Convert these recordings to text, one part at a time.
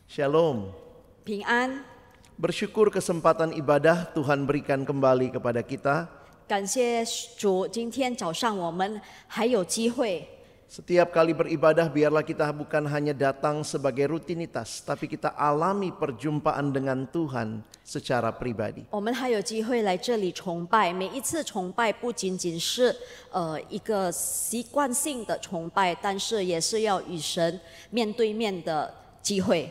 Shalom. 平安， Bersyukur kesempatan ibadah Tuhan berikan kembali kepada kita. 感谢主，今天早上我们还有机会。 Setiap kali beribadah biarlah kita bukan hanya datang sebagai rutinitas, tapi kita alami perjumpaan dengan Tuhan secara pribadi. 我们还有机会来这里崇拜，每一次崇拜不仅仅是一个习惯性的崇拜，但是也是要与神面对面的机会。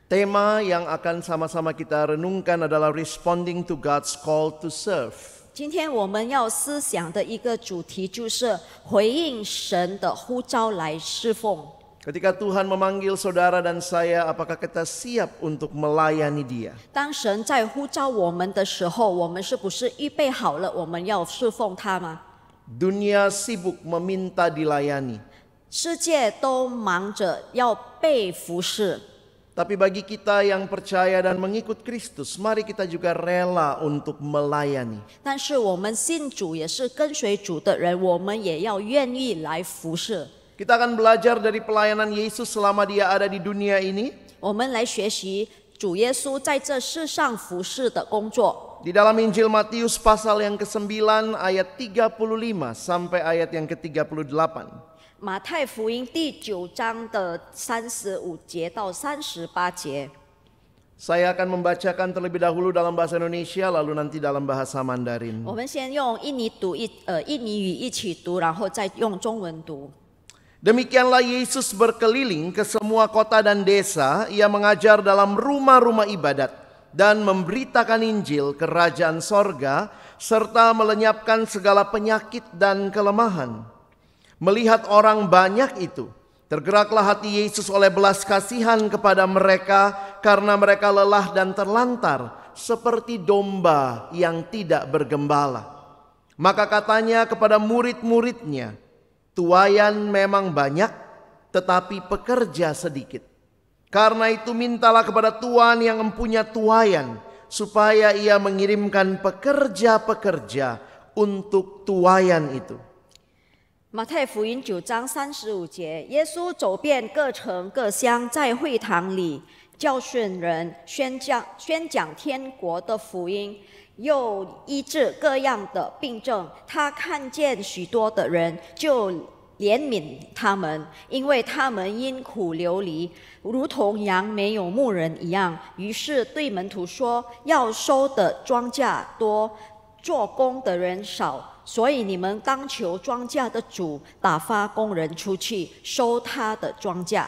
Tema yang akan sama-sama kita renungkan adalah responding to God's call to serve. 今天我们要思想的一个主题就是回应神的呼召来侍奉。 Ketika Tuhan memanggil saudara dan saya, apakah kita siap untuk melayani Dia? 当神在呼召我们的时候，我们是不是预备好了我们要侍奉他吗？ Dunia sibuk meminta dilayani. 世界都忙着要被服侍， Tapi bagi kita yang percaya dan mengikut Kristus, mari kita juga rela untuk melayani. 但是我们信主也是跟随主的人，我们也要愿意来服侍。 Kita akan belajar dari pelayanan Yesus selama Dia ada di dunia ini. 我们来学习主耶稣在这世上服侍的工作。 Di dalam Injil Matius pasal yang ke-9 ayat 35 sampai ayat yang ke-38. 马太福音第9章的35节到38节。 Saya akan membacakan terlebih dahulu dalam bahasa Indonesia, lalu nanti dalam bahasa Mandarin. 我们先用印尼语一起读，然后再用中文读。 Demikianlah Yesus berkeliling ke semua kota dan desa. Ia mengajar dalam rumah-rumah ibadat dan memberitakan Injil kerajaan sorga, serta melenyapkan segala penyakit dan kelemahan. Melihat orang banyak itu, tergeraklah hati Yesus oleh belas kasihan kepada mereka karena mereka lelah dan terlantar seperti domba yang tidak bergembala. Maka katanya kepada murid-muridnya, tuaian memang banyak, tetapi pekerja sedikit. Karena itu mintalah kepada Tuhan yang mempunyai tuaian, supaya ia mengirimkan pekerja-pekerja untuk tuaian itu. 马太福音9章35节，耶稣走遍各城各乡，在会堂里教训人，宣讲天国的福音，又医治各样的病症。他看见许多的人，就怜悯他们，因为他们因苦流离，如同羊没有牧人一样。于是对门徒说：“要收的庄稼多，做工的人少。” 所以你们当求庄稼的主打发工人出去收他的庄稼。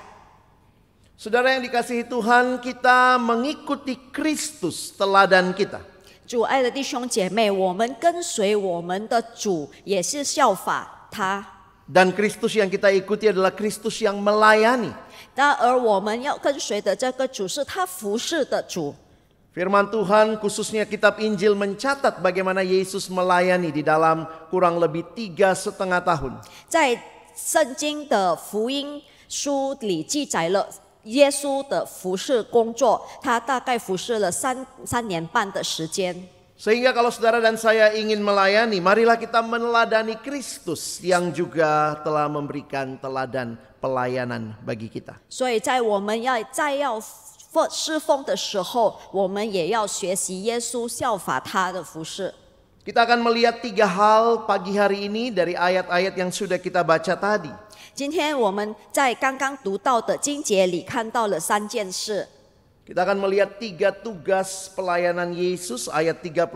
Saudara yang dikasihi Tuhan, kita mengikuti Kristus teladan kita. 主爱的弟兄姐妹，我们跟随我们的主，也是效法他。 Dan Kristus yang kita ikuti adalah Kristus yang melayani. 而我们要跟随的这个主是他服侍的主。 Firman Tuhan khususnya kitab Injil mencatat bagaimana Yesus melayani di dalam kurang lebih 3,5 tahun. 在圣经的福音书里记载了耶稣的服侍工作，他大概服侍了3年半的时间。 Sehingga kalau saudara dan saya ingin melayani, marilah kita meneladani Kristus yang juga telah memberikan teladan pelayanan bagi kita. 所以在我们要侍奉的时候，我们也要学习耶稣，效法他的服侍。 Kita akan melihat 3 hal pagi hari ini dari ayat-ayat yang sudah kita baca tadi. 今天我们在刚刚读到的经节里看到了3件事。 Kita akan melihat 3 tugas pelayanan Yesus ayat 35.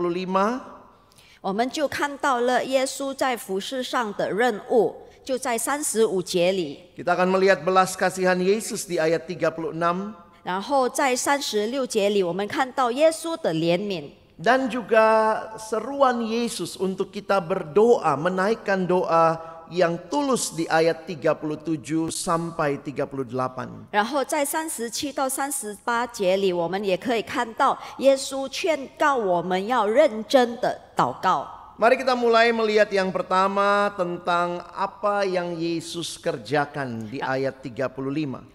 我们就看到了耶稣在服侍上的任务，就在35节里。 Kita akan melihat belas kasihan Yesus di ayat 36. 然后在36节里，我们看到耶稣的怜悯， Dan juga seruan Yesus untuk kita berdoa, menaikkan doa yang tulus di ayat 37 sampai 38. 然后在37到38节里，我们也可以看到耶稣劝告我们要认真的祷告。 Mari kita mulai melihat yang pertama tentang apa yang Yesus kerjakan di ayat 35.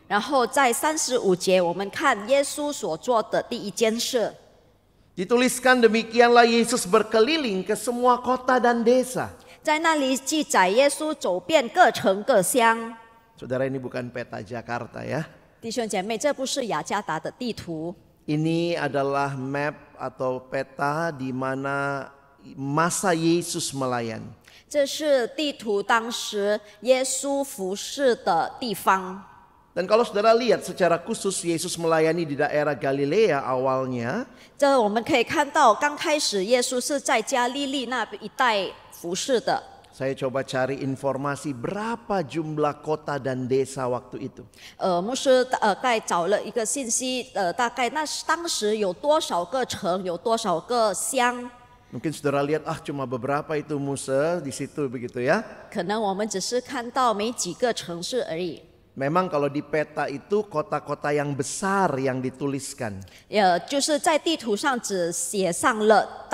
然后在35节，我们看耶稣所做的第一件事。 Dituliskan demikianlah Yesus berkeliling ke semua kota dan desa. 在那里记载耶稣走遍各城各乡。 Saudara, ini bukan peta Jakarta ya. 弟兄姐妹，这不是雅加达的地图， Ini adalah map atau peta di mana masa Yesus melayani. 这是地图当时耶稣服侍的地方。 Dan kalau saudara lihat secara khusus Yesus melayani di daerah Galilea awalnya, 这我们可以看到，刚开始耶稣是在加利利那一带服侍的。 saya coba cari informasi berapa jumlah kota dan desa waktu itu. 牧师大概找了一个信息，大概当时有多少个城，有多少个乡。 Mungkin saudara lihat cuma beberapa itu Musa di situ begitu ya. 可能我们只是看到没几个城市而已。 Memang kalau di peta itu kota-kota yang besar yang dituliskan. 就是在地图上只写上了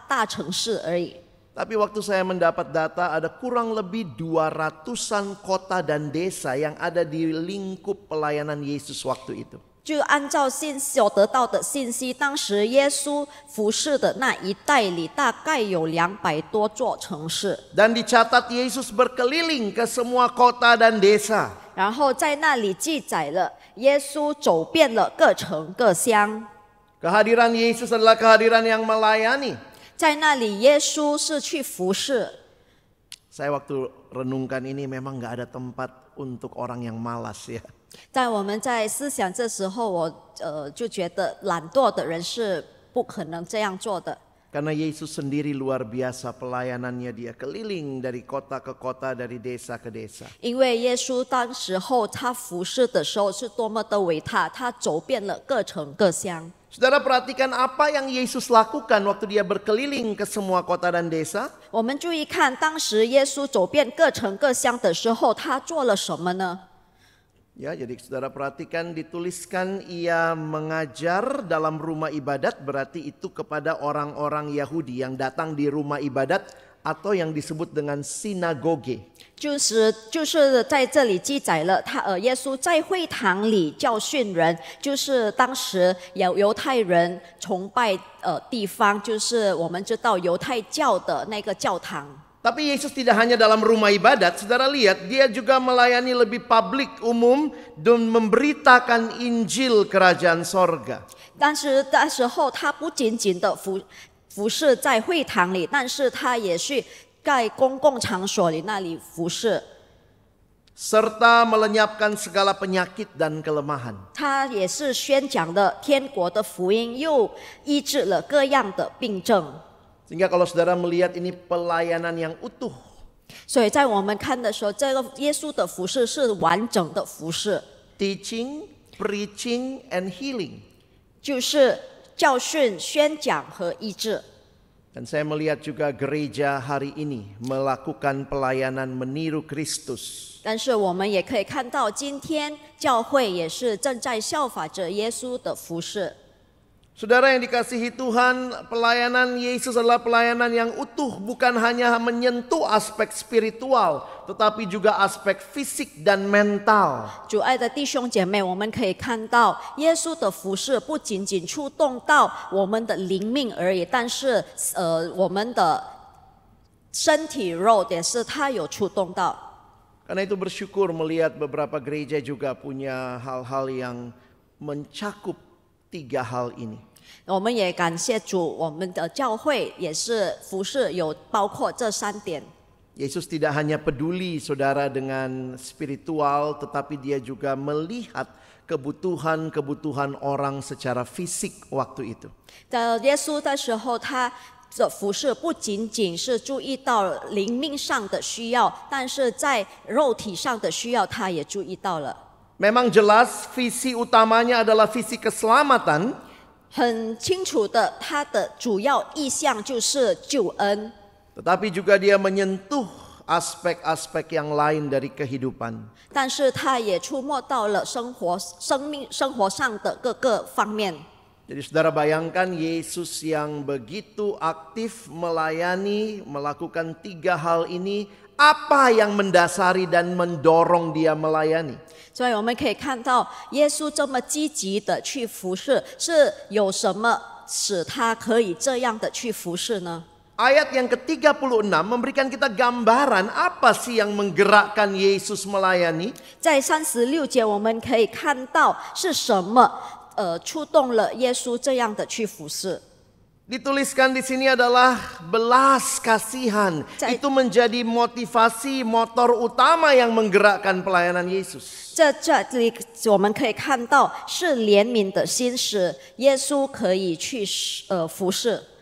大城市而已。 Tapi waktu saya mendapat data ada kurang lebih 200-an kota dan desa yang ada di lingkup pelayanan Yesus waktu itu. 就按照所得到的信息，当时耶稣服侍的那一带里，大概有200多座城市。 Dan dicatat Yesus berkeliling ke semua kota dan desa. 然后在那里记载了耶稣走遍了各城各乡。 Kehadiran Yesus adalah kehadiran yang melayani. 在那里，耶稣是去服侍。 Saya waktu renungkan ini memang nggak ada tempat untuk orang yang malas ya. 在我们在思想这时候，我就觉得懒惰的人是不可能这样做的。 Karena Yesus sendiri luar biasa pelayanannya, dia keliling dari kota ke kota, dari desa ke desa. 因为耶稣当时候他服侍的时候是多么的伟大，他走遍了各城各乡。 Saudara perhatikan apa yang Yesus lakukan waktu dia berkeliling ke semua kota dan desa. 我们注意看，当时耶稣走遍各城各乡的时候，他做了什么呢？ Ya, jadi saudara perhatikan dituliskan ia mengajar dalam rumah ibadat, berarti itu kepada orang-orang Yahudi yang datang di rumah ibadat atau yang disebut dengan sinagoge. 就是在这里记载了耶稣在会堂里教训人，就是当时犹太人崇拜地方，就是我们知道犹太教的那个教堂。 Tapi Yesus tidak hanya dalam rumah ibadat, saudara lihat dia juga melayani lebih publik umum dan memberitakan Injil Kerajaan Sorga. 但是那时候他不仅仅的服侍在会堂里，但是他也去在公共场所里那里服侍， serta melenyapkan segala penyakit dan kelemahan. 他也是宣讲了天国的福音，又医治了各样的病症。 Sehingga kalau saudara melihat ini pelayanan yang utuh. 所以在我们看的时候，这个耶稣的服侍是完整的服侍， Teaching, preaching, and healing. 就是教训、宣讲和医治。 Dan saya melihat juga gereja hari ini melakukan pelayanan meniru Kristus. 但是我们也可以看到，今天教会也是正在效法着耶稣的服侍。 Saudara yang dikasihi Tuhan, pelayanan Yesus adalah pelayanan yang utuh, bukan hanya menyentuh aspek spiritual, tetapi juga aspek fisik dan mental. 主爱的弟兄姐妹，我们可以看到，耶稣的服侍不仅仅触动到我们的灵命而已，但是我们的身体肉也是他有触动到。 Karena itu bersyukur melihat beberapa gereja juga punya hal-hal yang mencakup 3 hal ini. 我们也感谢主，我们的教会也是服侍有包括这3点。 Yesus tidak hanya peduli saudara dengan spiritual, tetapi dia juga melihat kebutuhan-kebutuhan orang secara fisik waktu itu. 耶稣的时候，他的服侍不仅仅是注意到灵命上的需要，但是在肉体上的需要，他也注意到了。 Memang jelas visi utamanya adalah visi keselamatan. 很清楚的，他的主要意向就是救恩， Tetapi juga dia menyentuh aspek-aspek yang lain dari kehidupan. 但是他也触摸到了生活上的各个方面。 Jadi saudara bayangkan Yesus yang begitu aktif melayani, melakukan 3 hal ini, apa yang mendasari dan mendorong dia melayani? 所以我们可以看到，耶稣这么积极的去服侍，是有什么使他可以这样的去服侍呢？ Ayat yang ke-36 memberikan kita gambaran apa sih yang menggerakkan Yesus melayani. 在36节，我们可以看到是什么触动了耶稣这样的去服侍。 Dituliskan di sini adalah belas kasihan. Itu menjadi motivasi motor utama yang menggerakkan pelayanan Yesus. 这里我们可以看到是怜悯的心，使耶稣可以去服侍。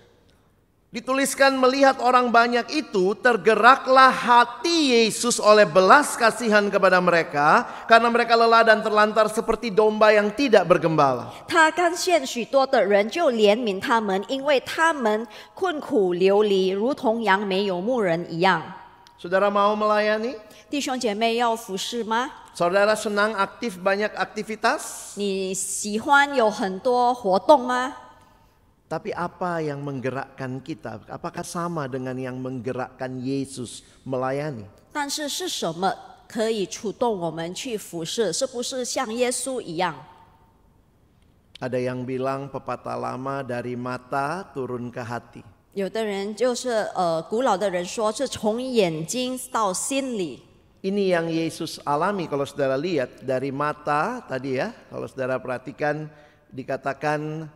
Dituliskan melihat orang banyak itu tergeraklah hati Yesus oleh belas kasihan kepada mereka karena mereka lelah dan terlantar seperti domba yang tidak bergembala. 他看见许多的人，就怜悯他们，因为他们困苦流离，如同羊没有牧人一样。 Saudara mau melayani? 弟兄姐妹要服侍吗？ Saudara senang aktif banyak aktivitas? 你喜欢有很多活动吗？ Tapi apa yang menggerakkan kita? Apakah sama dengan yang menggerakkan Yesus melayani? 但是是什么可以触动我们去服侍？是不是像耶稣一样？ Ada yang bilang pepatah lama dari mata turun ke hati. 有的人就是古老的人说是从眼睛到心里。 Ini yang Yesus alami kalau saudara lihat dari mata tadi ya. Kalau saudara perhatikan dikatakan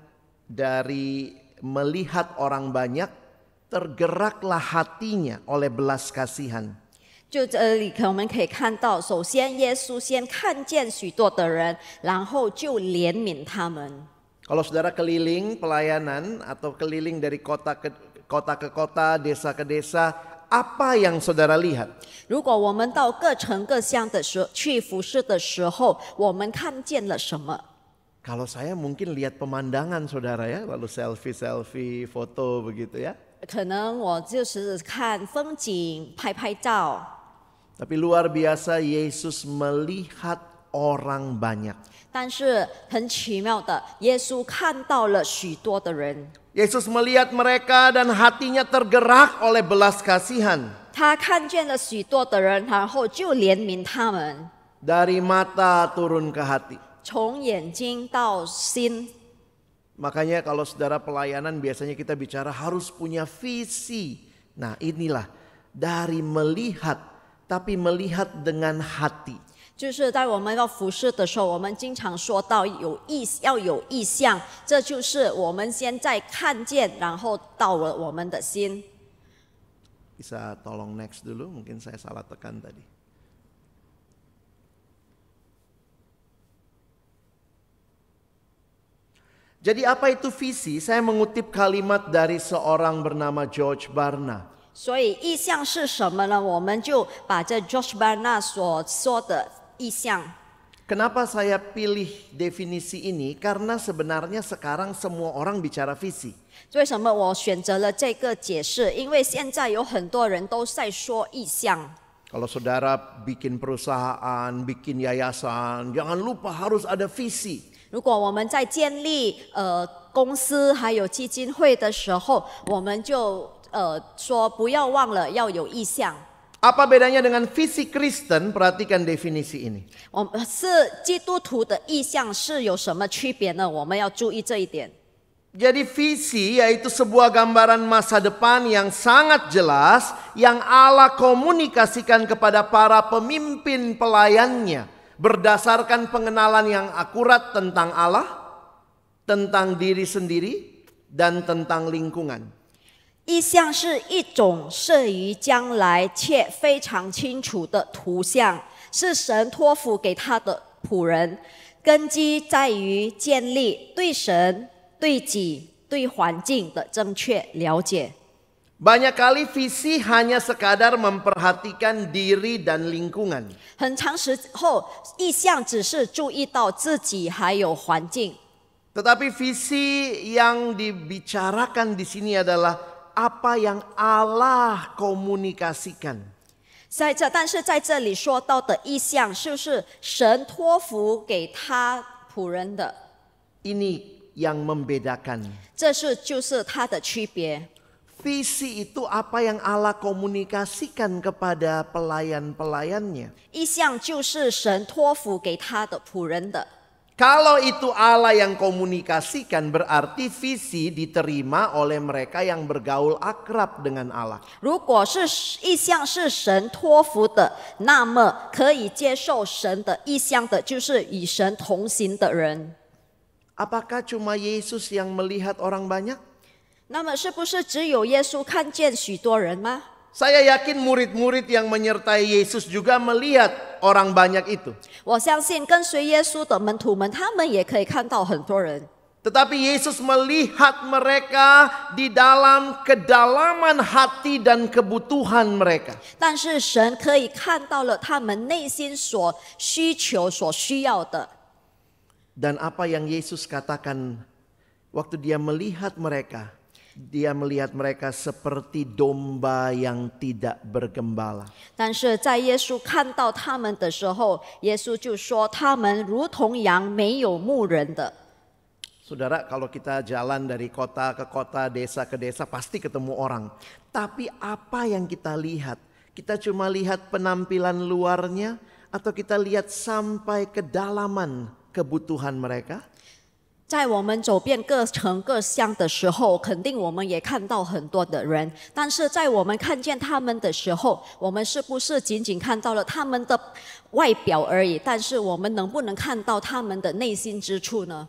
dari melihat orang banyak tergeraklah hatinya oleh belas kasihan. 就这里我们可以看到，首先耶稣先看见许多的人，然后就怜悯他们。 Kalau saudara keliling pelayanan atau keliling dari kota ke kota, desa ke desa, apa yang saudara lihat? 如果我们到各城各乡的时候去服侍的时候，我们看见了什么？ Kalau saya mungkin lihat pemandangan saudara ya, lalu selfie, foto begitu ya. 可能我就是看风景，拍拍照。 Tapi luar biasa Yesus melihat orang banyak. 但是很奇妙的，耶稣看到了许多的人， Yesus melihat mereka dan hatinya tergerak oleh belas kasihan. 他看见了许多的人，然后就怜悯他们， Dari mata turun ke hati. 从眼睛到心。 Makanya kalau saudara pelayanan biasanya kita bicara harus punya visi. Nah inilah dari melihat, tapi melihat dengan hati. 就是在我们要服侍的时候，我们经常说到要有意向，这就是我们现在看见，然后到了我们的心。 Bisa tolong next dulu, mungkin saya salah tekan tadi. Jadi apa itu visi? Saya mengutip kalimat dari seorang bernama George Barna. 所以意向是什么呢？我们就把这 George Barna 所说的意向。 Kenapa saya pilih definisi ini? Karena sebenarnya sekarang semua orang bicara visi. 为什么我选择了这个解释？因为现在有很多人都在说意向。 Kalau saudara bikin perusahaan, bikin yayasan, jangan lupa harus ada visi. 如果我们在建立公司还有基金会的时候，我们就说不要忘了要有意向。 Apa bedanya dengan visi Kristen? Perhatikan definisi ini. 我们是基督徒的意向是有什么区别呢？我们要注意这一点。 Jadi visi yaitu sebuah gambaran masa depan yang sangat jelas yang Allah komunikasikan kepada para pemimpin pelayannya berdasarkan pengenalan yang akurat tentang Allah, tentang diri sendiri, dan tentang lingkungan. 意象是一种设于将来且非常清楚的图像，是神托付给他的仆人，根基在于建立对神、对己、对环境的正确了解。 Banyak kali visi hanya sekadar memperhatikan diri dan lingkungan. 很长时候，意象只是注意到自己还有环境， Tetapi visi yang dibicarakan di sini adalah apa yang Allah komunikasikan. 但是在这里说到的意象，是神托付给他仆人的， Ini yang membedakan. 这就是它的区别。 Visi itu apa yang Allah komunikasikan kepada pelayan-pelayannya. 意象就是神托付给他的仆人的。Kalau itu Allah yang komunikasikan, berarti visi diterima oleh mereka yang bergaul akrab dengan Allah. 如果是意象是神托付的，那么可以接受神的意象的，就是与神同行的人。 Apakah cuma Yesus yang melihat orang banyak? 那么是不是只有耶稣看见许多人吗？ Saya yakin murid-murid yang menyertai Yesus juga melihat orang banyak itu. 我相信跟随耶稣的门徒们，他们也可以看到很多人。 Tetapi Yesus melihat mereka di dalam kedalaman hati dan kebutuhan mereka. 但是神可以看到了他们内心所需求、所需要的。 Dan apa yang Yesus katakan waktu dia melihat mereka, dia melihat mereka seperti domba yang tidak bergembala. 但是在耶稣看到他们的时候，耶稣就说他们如同羊没有牧人的。 Saudara, kalau kita jalan dari kota ke kota, desa ke desa, pasti ketemu orang. Tapi apa yang kita lihat? Kita cuma lihat penampilan luarnya atau kita lihat sampai kedalaman kebutuhan mereka? 在我们走遍各城各乡的时候，肯定我们也看到很多的人。但是在我们看见他们的时候，我们是不是仅仅看到了他们的外表而已？但是我们能不能看到他们的内心之处呢？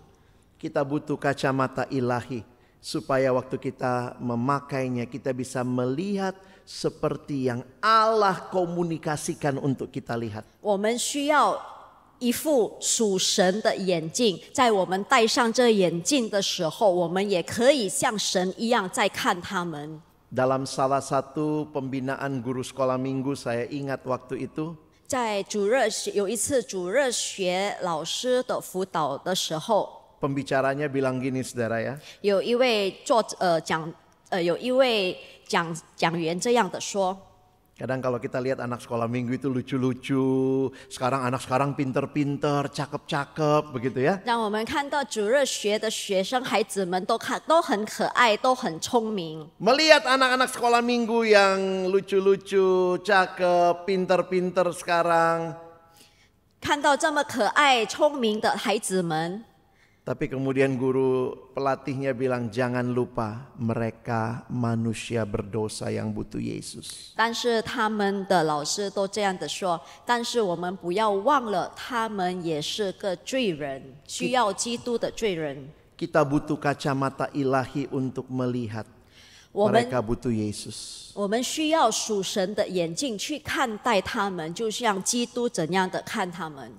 Kita butuh kacamata ilahi supaya waktu kita memakainya kita bisa melihat seperti yang Allah komunikasikan untuk kita lihat. 我们需要一副属神的眼镜，在我们戴上这眼镜的时候，我们也可以像神一样在看他们。 Dalam salah satu pembinaan guru sekolah minggu, saya ingat waktu itu. 在有一次主日学老师的辅导的时候， Pembicaranya bilang gini, saudara ya. 有一位讲员这样的说。 Kadang kalau kita lihat anak sekolah minggu itu lucu-lucu, sekarang anak sekarang pinter-pinter, cakep-cakep begitu ya. 让我们看到主日学的学生孩子们都很可爱，都很聪明。 Melihat anak-anak sekolah minggu yang lucu-lucu, cakep, pinter-pinter sekarang. 看到这么可爱、聪明的孩子们， Tapi kemudian guru pelatihnya bilang jangan lupa mereka manusia berdosa yang butuh Yesus. 但是他们的老师都这样的说，但是我们不要忘了，他们也是个罪人，需要基督的罪人。 Kita butuh kacamata ilahi untuk melihat 我们 mereka butuh Yesus. 我们需要属神的眼睛去看待他们，就像基督怎样的看他们。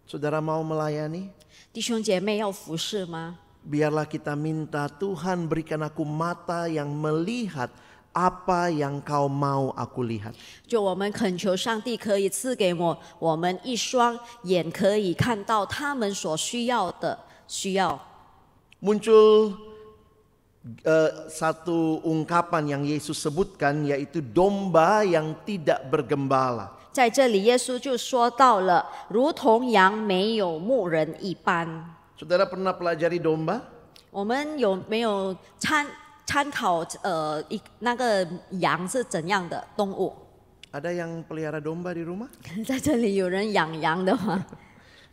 Saudara mau melayani? 弟兄姐妹要服侍吗？ Biarlah kita minta Tuhan berikan aku mata yang melihat apa yang kau mau aku lihat. 就我们恳求上帝可以赐给我们一双眼，可以看到他们所需要的需要。 Muncul satu ungkapan yang Yesus sebutkan, yaitu domba yang tidak bergembala. 在这里，耶稣就说到了，如同羊没有牧人一般。 Saudara pernah pelajari domba? 我们有没有参考那个羊是怎样的动物？ Ada yang pelihara domba di rumah? 在这里有人养羊的吗？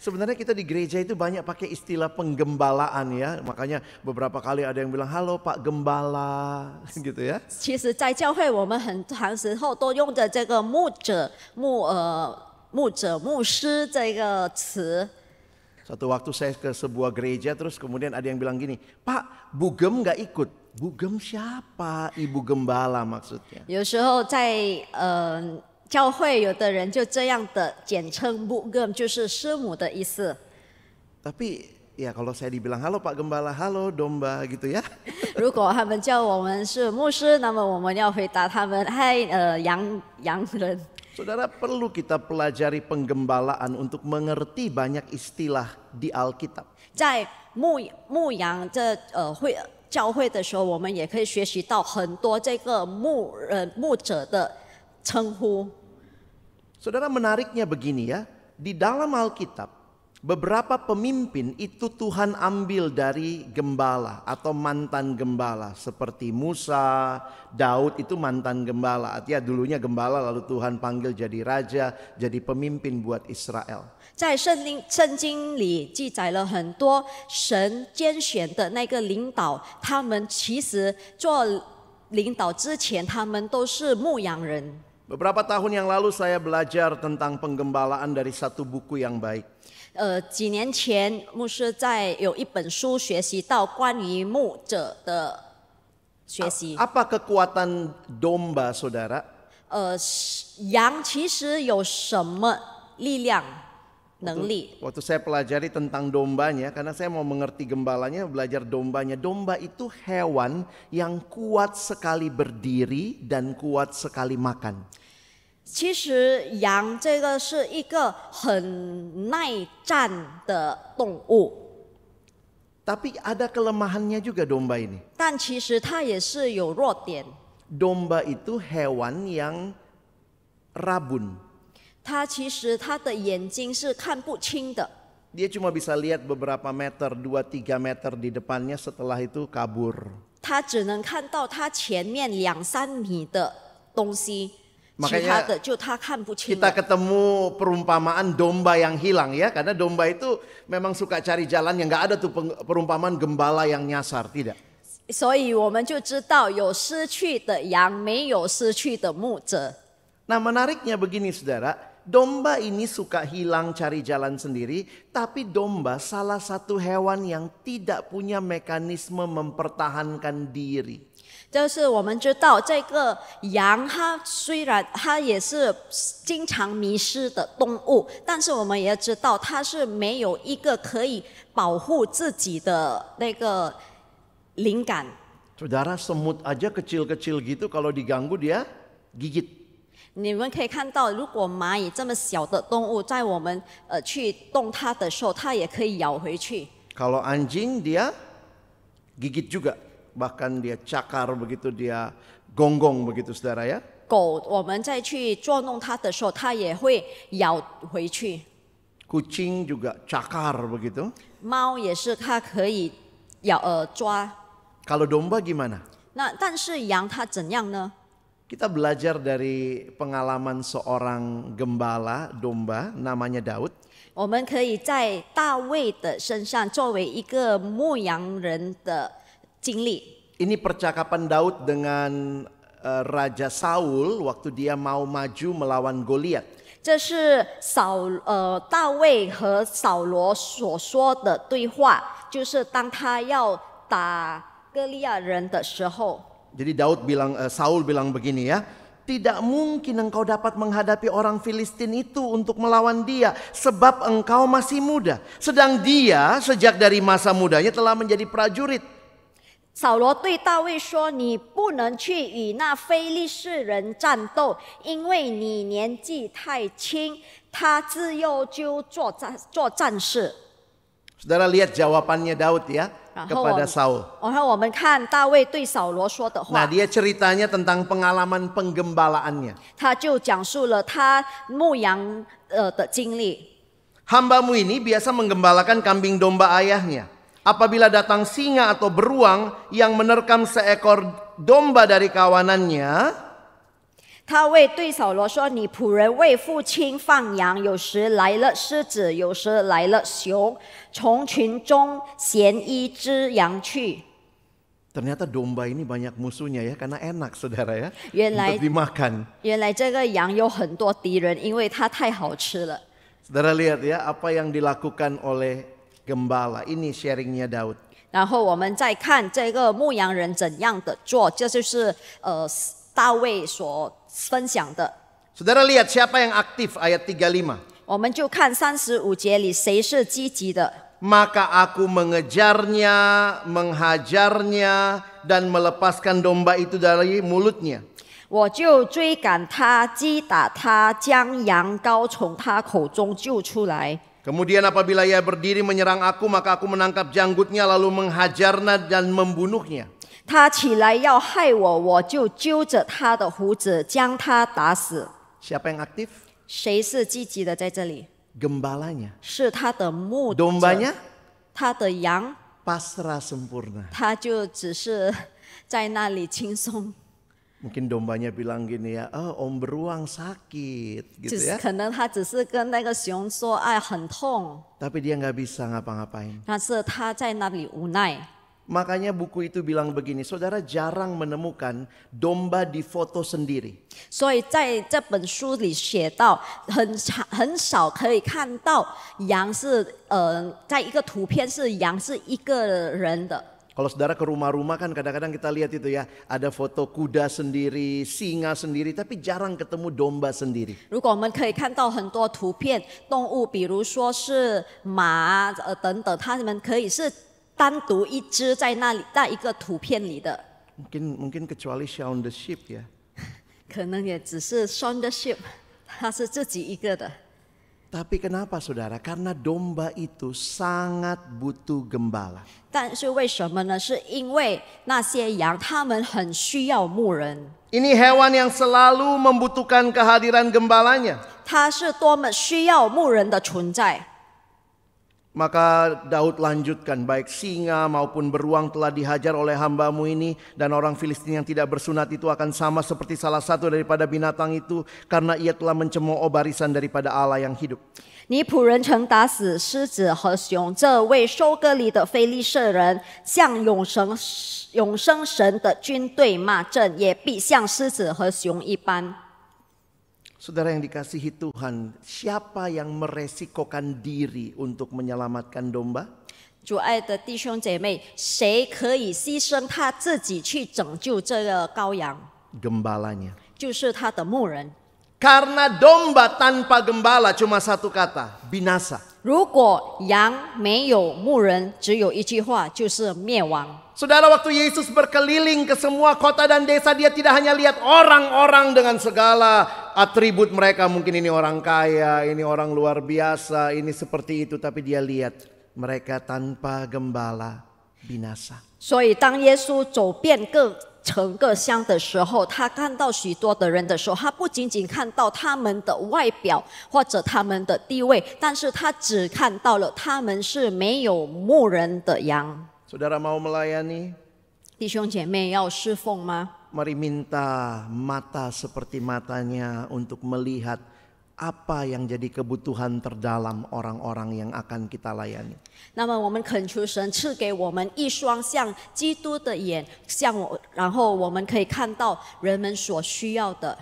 Sebenarnya kita di gereja itu banyak pakai istilah penggembalaan ya. Makanya beberapa kali ada yang bilang halo Pak Gembala gitu ya. 其实，在教会我们很长时候都用着这个牧者、牧师这个词。 Suatu waktu saya ke sebuah gereja terus kemudian ada yang bilang gini, Pak Bugem nggak ikut. Bugem siapa? Ibu Gembala maksudnya. 有时候在教会有的人就这样的简称bugem，就是师母的意思。 Tapi ya kalau saya dibilang halo Pak Gembala, halo domba gitu ya. 如果他们叫我们是牧师，那么我们要回答他们嗨羊人。 Saudara, perlu kita pelajari penggembalaan untuk mengerti banyak istilah di Alkitab. 在牧羊教会的时候，我们也可以学习到很多这个牧者的称呼。 Saudara, menariknya begini ya, di dalam Alkitab Beberapa pemimpin itu Tuhan ambil dari gembala atau mantan gembala. Seperti Musa, Daud itu mantan gembala. Artinya dulunya gembala lalu Tuhan panggil jadi raja, jadi pemimpin buat Israel. 在圣经里记载了很多神拣选的那个领导，他们其实做领导之前，他们都是牧羊人。 Beberapa tahun yang lalu saya belajar tentang penggembalaan dari satu buku yang baik. 几年前，牧师有一本书学习到关于牧者的学习。 Apa kekuatan domba, saudara? 羊其实有什么力量、能力？ Waktu saya pelajari tentang dombanya, karena saya mau mengerti gembalanya, belajar dombanya. Domba itu hewan yang kuat sekali berdiri dan kuat sekali makan. 其实羊这个是一个很耐战的动物， Tapi ada kelemahannya juga domba ini. 但其实它也是有弱点。 Domba itu hewan yang rabun. 它其实它的眼睛是看不清的， Dia cuma bisa lihat beberapa meter, 2-3 meter di depannya, setelah itu kabur. 它只能看到它前面2-3米的东西， Makanya 其他的就它看不清 Kita 了。 ketemu perumpamaan domba yang hilang ya, karena domba itu memang suka cari jalan, yang nggak ada tuh perumpamaan gembala yang nyasar, tidak. 所以我们就知道有失去的羊，没有失去的牧者。 Nah menariknya begini saudara, domba ini suka hilang cari jalan sendiri, tapi domba salah satu hewan yang tidak punya mekanisme mempertahankan diri. 就是我们知道这个羊，它虽然它也是经常迷失的动物，但是我们也知道它是没有一个可以保护自己的那个灵感。 Saudara, semut aja kecil-kecil gitu kalau diganggu dia gigit. 你们可以看到，如果蚂蚁这么小的动物，在我们去动它的时候，它也可以咬回去。 Kalau anjing dia gigit juga. Bahkan dia cakar begitu, dia gonggong begitu saudara ya. 狗，我们再去捉弄它的时候，它也会咬回去。 Kucing juga cakar begitu. 猫也是，它可以抓。 Kalau domba gimana? 那但是羊它怎样呢？ Kita belajar dari pengalaman seorang gembala domba namanya Daud. 我们可以在大卫的身上作为一个牧羊人的经历。 Ini percakapan Daud dengan Raja Saul waktu dia mau maju melawan Goliat. 这是大卫和扫罗所说的对话，就是当他要打歌利亚人的时候。 Jadi Saul bilang begini ya, tidak mungkin engkau dapat menghadapi orang Filistin itu untuk melawan dia, sebab engkau masih muda. Sedang dia sejak dari masa mudanya telah menjadi prajurit. 扫罗对大卫说：“你不能去与那非利士人战斗，因为你年纪太轻，他自幼就做战士。” Saudara lihat jawabannya Daud ya kepada Saul. 然后我们看大卫对扫罗说的 Nah 话， dia ceritanya tentang pengalaman penggembalaannya. 他就讲述了他牧羊的经历。 Hambamu ini biasa menggembalakan kambing domba ayahnya. Apabila datang singa atau beruang yang menerkam seekor domba dari kawanannya, 他对扫罗说：“你仆人为父亲放羊，有时来了狮子，有时来了熊，从群中衔一只羊去。” ternyata domba ini banyak musuhnya ya, karena enak saudara ya, 原来 untuk dimakan. 原来这个羊有很多敌人，因为它太好吃了。 Saudara lihat ya apa yang dilakukan oleh gembala. Ini sharingnya Daud. 然后我们再看这个牧羊人怎样的做，这就是大卫所分享的。 Saudara lihat siapa yang aktif ayat 35. 我们就看35节里谁是积极的。 Maka aku mengejarnya, menghajarnya, dan melepaskan domba itu dari mulutnya. 我就追赶他，击打他，将羊羔从他口中救出来。 Kemudian apabila ia berdiri menyerang aku, maka aku menangkap janggutnya lalu menghajarnya dan membunuhnya. 他起来要害我，我就揪着他的胡子，将他打死。 Siapa yang aktif? 谁是积极的在这里？ gembalanya. 是他的牧者， Dombanya 他的羊， pasrah sempurna. 他就只是在那里轻松。 Mungkin dombanya bilang gini ya, Om Beruang sakit 就 gitu 是 ya. 可能他只是跟那个熊说：“哎，很痛。 Tapi dia nggak bisa ngapa-ngapain. ”但是他在那里无奈。 Makanya buku itu bilang begini, saudara jarang menemukan domba difoto sendiri. 所以在这本书里写到，很少可以看到羊是在一个图片是羊是一个人的。 Kalau saudara ke rumah-rumah kan kadang-kadang kita lihat itu ya, ada foto kuda sendiri, singa sendiri, tapi jarang ketemu domba sendiri. 如果我们可以看到很多图片动物，比如说是马等等，它们可以是单独一只在那里，在一个图片里的。 Mungkin kecuali Shaun the Sheep ya. 可能也只是 Shaun the Sheep， 它是自己一个的。 Tapi kenapa saudara? Karena domba itu sangat butuh gembala. 但是为什么呢？是因为那些羊，它们很需要牧人。 Ini hewan yang selalu membutuhkan kehadiran gembalanya. 它是多么需要牧人的存在。 Maka Daud lanjutkan, baik singa maupun beruang telah dihajar oleh hambamu ini, dan orang Filistin yang tidak bersunat itu akan sama seperti salah satu daripada binatang itu, karena ia telah mencemooh barisan daripada Allah yang hidup. 你仆人曾打死狮子和熊，这为收割里的非利士人向永生神的军队骂阵，也必像狮子和熊一般。 Saudara yang dikasihi Tuhan, siapa yang meresikokan diri untuk menyelamatkan domba? 主爱的弟兄姐妹，谁可以牺牲他自己去拯救这个羔羊？ Gembalanya. 就是他的牧人。 Karena domba tanpa gembala cuma satu kata, binasa. 如果羊没有牧人，只有一句话，就是灭亡。 Saudara, waktu Yesus berkeliling ke semua kota dan desa, dia tidak hanya lihat orang-orang dengan segala atribut mereka. Mungkin ini orang kaya, ini orang luar biasa, ini seperti itu. Tapi dia lihat mereka tanpa gembala binasa. 所以当耶稣走遍各城各乡的时候，他看到许多的人的时候，他不仅仅看到他们的外表或者他们的地位，但是他只看到了他们是没有牧人的羊。 Saudara mau melayani? 弟兄姐妹要侍奉吗？ Mari minta mata seperti matanya untuk melihat apa yang jadi kebutuhan terdalam orang-orang yang akan kita layani. 那么我们恳求神赐给我们一双像基督的眼，然后我们可以看到人们所需要的。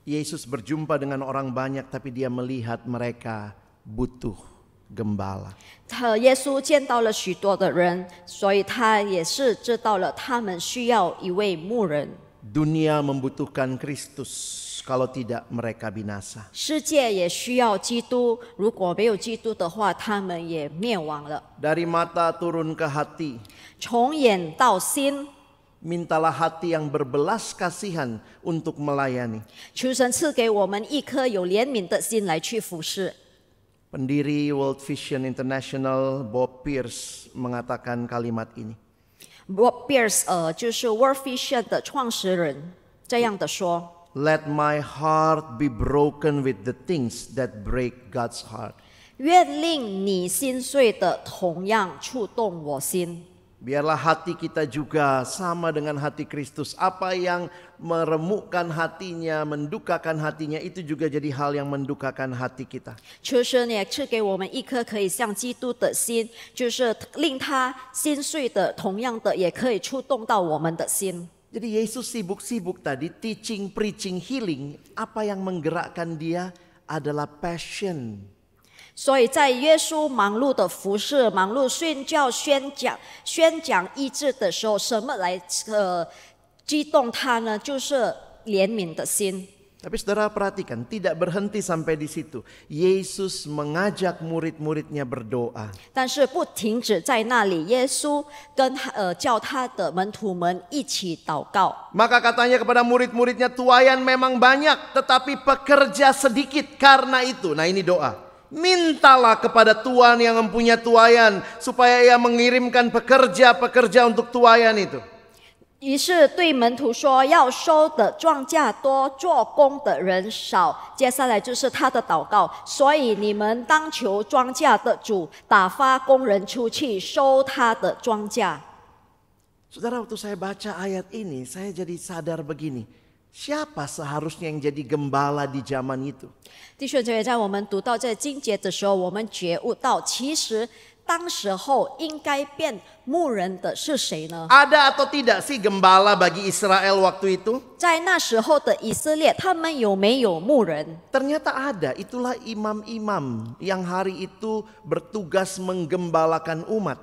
Yesus berjumpa dengan orang banyak, tapi dia melihat mereka butuh gembala. 耶稣见到了许多的人，所以他也是知道了他们需要一位牧人。 Dunia membutuhkan Kristus, kalau tidak mereka binasa. 世界也需要基督，如果没有基督的话，他们也灭亡了。 Dari mata turun ke hati, 从眼到心， mintalah hati yang berbelas kasihan untuk melayani. 求神赐给我们一颗有怜悯的心来去服侍。 Pendiri World Vision International Bob Pierce mengatakan kalimat ini. Bob Pierce 就是 World Vision 的创始人，这样的说。 Let my heart be broken with the things that break God's heart. 愿令你心碎的同样触动我心。 Biarlah hati kita juga sama dengan hati Kristus. Apa yang meremukkan hatinya, mendukakan hatinya, itu juga jadi hal yang mendukakan hati kita. 求神也赐给我们一颗可以像基督的心，就是令他心碎的，同样的也可以触动到我们的心。 Jadi Yesus sibuk-sibuk tadi teaching, preaching, healing. Apa yang menggerakkan dia adalah passion. 所以在耶稣忙碌的服侍、忙碌宣教、宣讲医治的时候，什么来激动他呢？就是怜悯的心。 Tapi saudara perhatikan, tidak berhenti sampai di situ. Yesus mengajak murid-muridnya berdoa. 但是不停止在那里，耶稣跟叫他的门徒们一起祷告。 Maka katanya kepada murid-muridnya, tuayan memang banyak, tetapi pekerja sedikit. Karena itu, nah ini doa. Mintalah kepada Tuhan yang mempunyai tuayan, supaya ia mengirimkan pekerja-pekerja untuk tuayan itu. 于是对门徒说，要收的庄稼多，做工的人少。接下来就是他的祷告，所以你们当求庄稼的主打发工人出去收他的庄稼。 Saudara, waktu saya baca ayat ini, saya jadi sadar begini. Siapa seharusnya yang jadi gembala di zaman itu? 弟兄姐妹，在我们读到这经节的时候，我们觉悟到，其实当时候应该变牧人的是谁呢？ Ada atau tidak sih gembala bagi Israel waktu itu? 在那时候的以色列，他们有没有牧人？ Ternyata ada, itulah imam-imam yang hari itu bertugas menggembalakan umat.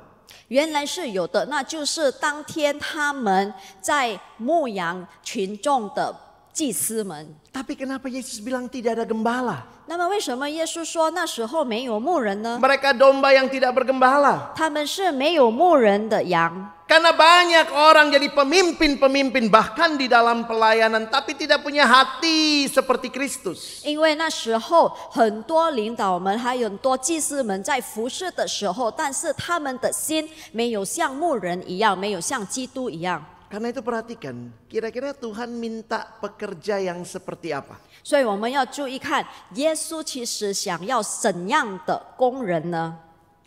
原来是有的，那就是当天他们在牧羊群众的祭司们。 Tapi kenapa Yesus bilang tidak ada gembala? 那么为什么耶稣说那时候没有牧人呢？ Mereka domba yang tidak bergembala. 他们是没有牧人的羊。 Karena banyak orang jadi pemimpin-pemimpin bahkan di dalam pelayanan tapi tidak punya hati seperti Kristus. 因为那时候很多领导们还有很多祭司们在服侍的时候，但是他们的心没有像牧人一样，没有像基督一样。 Karena itu perhatikan, kira-kira Tuhan minta pekerja yang seperti apa? 所以我们要注意看，耶稣其实想要怎样的工人呢？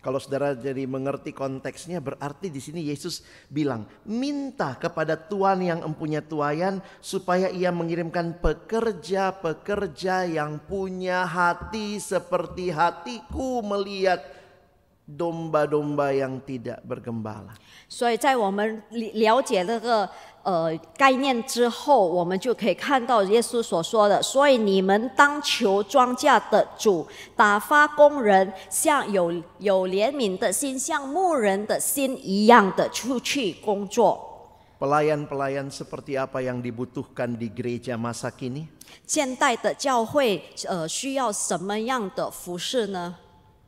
Kalau saudara jadi mengerti konteksnya, berarti di sini Yesus bilang, minta kepada Tuhan yang empunya tuayan supaya ia mengirimkan pekerja-pekerja yang punya hati seperti hatiku melihat domba-domba yang tidak bergembala. 所以在我们了解这个概念之后，我们就可以看到耶稣所说的，所以你们当求庄稼的主打发工人，像有怜悯的心，像牧人的心一样的出去工作。 Pelayan-pelayan seperti apa yang dibutuhkan di gereja masa kini? 现代的教会需要什么样的服侍呢？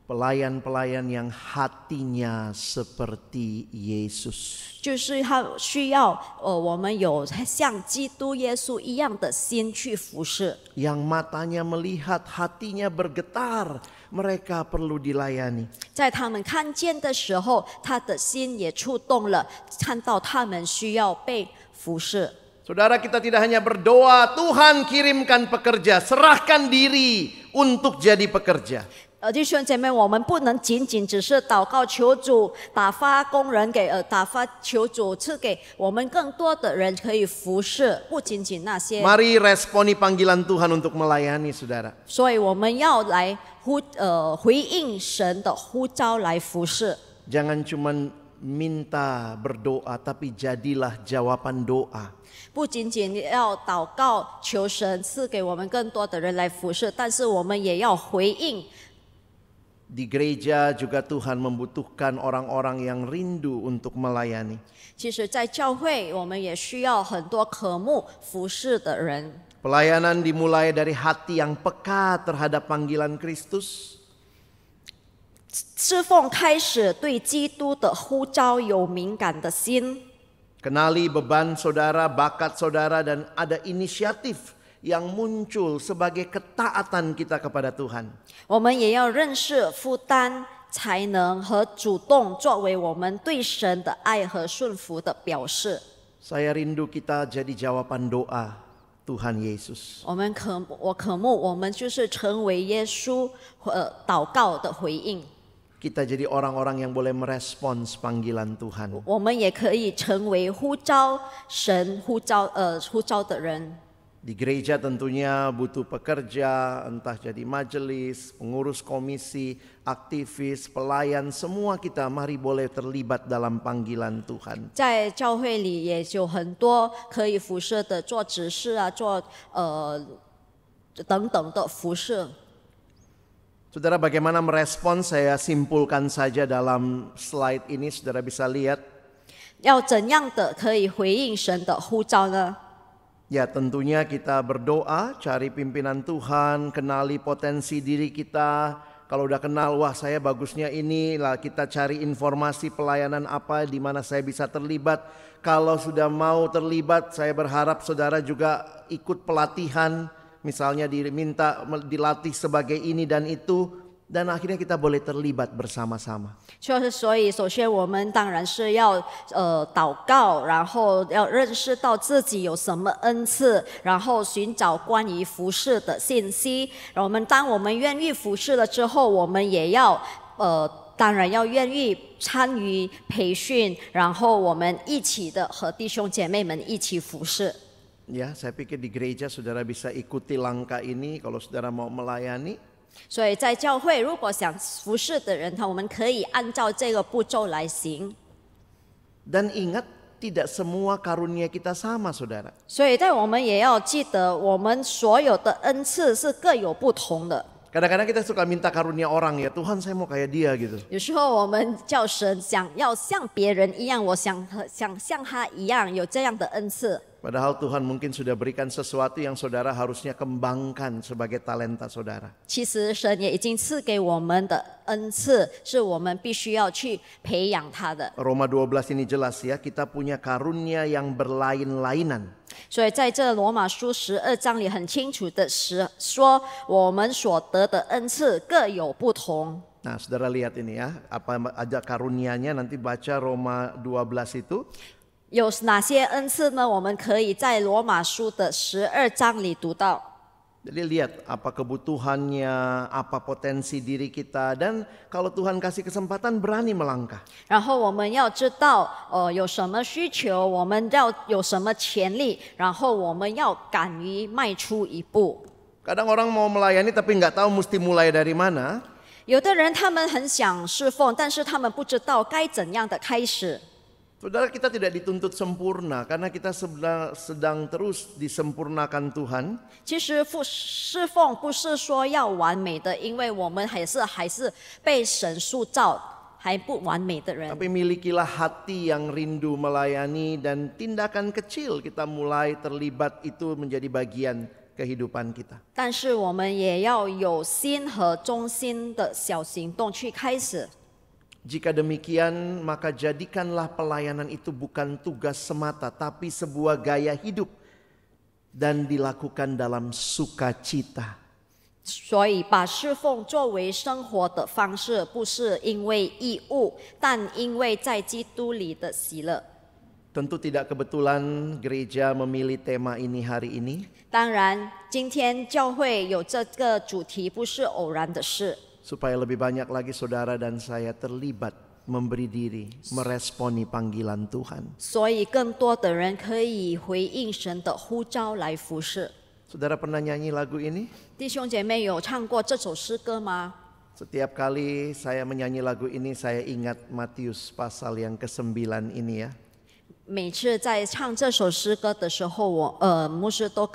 Pelayan-pelayan yang hatinya seperti Yesus. 就是他需要我们有像基督耶稣一样的心去服侍。 Yang matanya melihat, hatinya bergetar, mereka perlu dilayani. 在他们看见的时候，他的心也触动了，看到他们需要被服侍。 Saudara, kita tidak hanya berdoa, Tuhan kirimkan pekerja, serahkan diri untuk jadi pekerja. 弟兄姐妹，我们不能仅仅只是祷告求主打发工人给打发求主赐给我们更多的人可以服侍，不仅仅那些。 Mari responi panggilan Tuhan untuk melayani, saudara. 所以我们要来回应神的呼召来服侍。 Jangan cuman minta berdoa, tapi jadilah jawaban doa. 不仅仅要祷告求神赐给我们更多的人来服侍，但是我们也要回应。 Di gereja juga Tuhan membutuhkan orang-orang yang rindu untuk melayani. 其实，在教会我们也需要很多渴慕服侍的人。 Pelayanan dimulai dari hati yang peka terhadap panggilan Kristus. 侍奉开始对基督的呼召有敏感的心。 Kenali beban saudara, bakat saudara, dan ada inisiatif yang muncul sebagai ketaatan kita kepada Tuhan. 我们也要认识负担、才能和主动，作为我们对神的爱和顺服的表示。 Saya rindu kita jadi jawaban doa Tuhan Yesus. 我渴慕，我们就是成为耶稣祷告的回应。 Kita jadi orang-orang yang boleh merespons panggilan Tuhan. 我们也可以成为呼召神呼召的人。 Di gereja tentunya butuh pekerja, entah jadi majelis, pengurus komisi, aktivis, pelayan, semua kita mari boleh terlibat dalam panggilan Tuhan. 在教会里也有很多可以服侍的，做执事啊，做等等的服侍。 Saudara, bagaimana merespon? Saya simpulkan saja dalam slide ini, saudara bisa lihat. 要怎样的可以回应神的呼召呢？ Ya, tentunya kita berdoa, cari pimpinan Tuhan, kenali potensi diri kita. Kalau udah kenal, wah saya bagusnya ini, lah kita cari informasi pelayanan apa di mana saya bisa terlibat. Kalau sudah mau terlibat, saya berharap saudara juga ikut pelatihan. Misalnya diminta dilatih sebagai ini dan itu, Dan akhirnya kita boleh terlibat bersama-sama. 就是所以，首先我们当然是要祷告，然后要认识到自己有什么恩赐，然后寻找关于服事的信息。然后当我们愿意服事了之后，我们也要当然要愿意参与培训，然后我们一起的和弟兄姐妹们一起服事。 Ya, saya pikir di gereja saudara bisa ikuti langkah ini kalau saudara mau melayani. 所以在教会，如果想服侍的人，我们可以按照这个步骤来行。 Dan ingat, tidak semua karunia kita sama, saudara. 所以，我们也要记得，我们所有的恩赐是各有不同的。 Kadang-kadang kita suka minta karunia orang ya, Tuhan saya mau kayak dia gitu. 有时候我们叫神想要像别人一样，我想像他一样有这样的恩赐。 Padahal Tuhan mungkin sudah berikan sesuatu yang saudara harusnya kembangkan sebagai talenta saudara. 其实神也已经赐给我们的恩赐，是我们必须要去培养他的。 Roma 12 ini jelas ya, kita punya karunia yang berlain-lainan. 所以在这罗马书12章里很清楚的说，我们所得的恩赐各有不同。 Nah, saudara lihat ini ya, apa aja karunianya, nanti baca Roma 12 itu. 有哪些恩赐呢？我们可以在罗马书的12章里读到。 Jadi lihat apa kebutuhannya, apa potensi diri kita, dan kalau Tuhan kasih kesempatan berani melangkah. 然后我们要知道，有什么需求，我们要有什么潜力，然后我们要敢于迈出一步。 Kadang orang mau melayani tapi nggak tahu mesti mulai dari mana. 有的人他们很想侍奉，但是他们不知道该怎样的开始。 Saudara, kita tidak dituntut sempurna karena kita sedang terus disempurnakan Tuhan. 其实侍奉不是说要完美的，因为我们还是被神塑造，还不完美的人。 Tapi milikilah hati yang rindu melayani, dan tindakan kecil kita mulai terlibat itu menjadi bagian kehidupan kita. 但是我们也要有心和忠心的小行动去开始。 Jika demikian, maka jadikanlah pelayanan itu bukan tugas semata, tapi sebuah gaya hidup dan dilakukan dalam sukacita. 所以把侍奉作为生活的方式，不是因为义务，但因为在基督里的喜乐。 Tentu tidak kebetulan gereja memilih tema ini hari ini. 当然，今天教会有这个主题不是偶然的事。 Supaya lebih banyak lagi saudara dan saya terlibat, memberi diri, meresponi panggilan Tuhan. 所以更多的人可以回应神的呼召来服侍。 Saudara pernah nyanyi lagu ini? 弟兄姐妹有唱过这首诗歌吗？ Setiap kali saya menyanyi lagu ini, saya ingat Matius pasal yang ke-9 ini ya. 每次在唱这首诗歌的时候，牧师都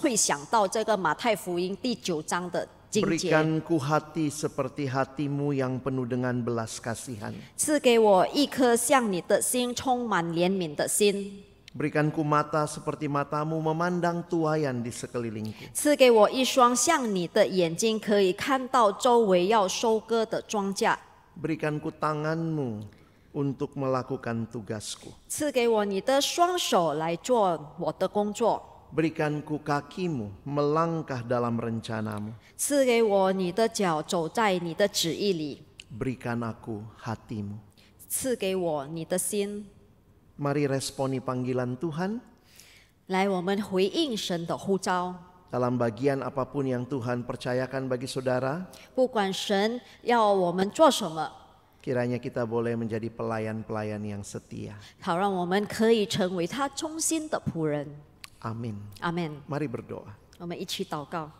会想到这个马太福音第9章的经节。 Berikanku hati seperti hatimu yang penuh dengan belas kasihan. 赐给我一颗像你的心，充满怜悯的心。 Berikanku mata seperti matamu memandang tuayan di sekelilingku. 赐给我一双像你的眼睛，可以看到周围要收割的庄稼。 Berikanku tanganmu untuk melakukan tugasku. 赐给我你的双手来做我的工作。 Berikanku kakimu melangkah dalam rencanamu. 赐给我你的脚，走在你的旨意里。 Berikan aku hatimu. 赐给我你的心。 Mari responi panggilan Tuhan. 来，我们回应神的呼召。 Dalam bagian apapun yang Tuhan percayakan bagi saudara, 不管神要我们做什么， kiranya kita boleh menjadi pelayan-pelayan yang setia. 好让我们可以成为他忠心的仆人。 Amin. 阿门。 Mari berdoa. 我们一起祷告。